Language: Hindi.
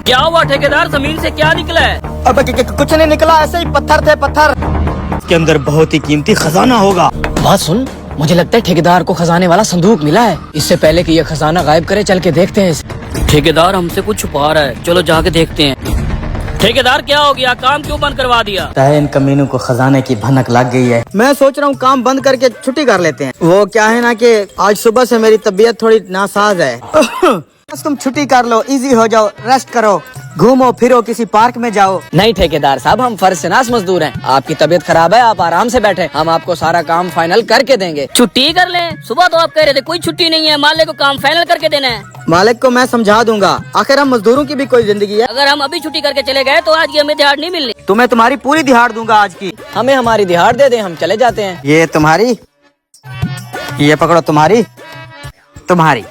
क्या हुआ ठेकेदार, जमीन से क्या निकला है? अब कुछ नहीं निकला, ऐसे ही पत्थर थे पत्थर। इसके अंदर बहुत ही कीमती खजाना होगा। बात सुन, मुझे लगता है ठेकेदार को खजाने वाला संदूक मिला है। इससे पहले कि ये खजाना गायब करे, चल के देखते हैं इसे। ठेकेदार हमसे कुछ छुपा रहा है, चलो जाके देखते हैं। ठेकेदार क्या हो गया, काम क्यों बंद करवा दिया? इन कमीनों को खजाने की भनक लग गई है। मैं सोच रहा हूँ काम बंद करके छुट्टी कर लेते हैं। वो क्या है ना कि आज सुबह से मेरी तबीयत थोड़ी नासाज है। बस तुम छुट्टी कर लो, इजी हो जाओ, रेस्ट करो, घूमो फिरो, किसी पार्क में जाओ। नहीं ठेकेदार साहब, हम फर्शनास मजदूर हैं। आपकी तबीयत खराब है, आप आराम से बैठे, हम आपको सारा काम फाइनल करके देंगे। छुट्टी कर लें? सुबह तो आप कह रहे थे कोई छुट्टी नहीं है, मालिक को काम फाइनल करके देना है। मालिक को मैं समझा दूंगा, आखिर हम मजदूरों की भी कोई जिंदगी है। अगर हम अभी छुट्टी करके चले गए तो आज की हमें दिहाड़ नहीं मिलनी। तुम्हें तुम्हारी पूरी दिहाड़ दूंगा आज की। हमें हमारी दिहाड़ दे दें, हम चले जाते हैं। ये तुम्हारी, ये पकड़ो तुम्हारी, तुम्हारी।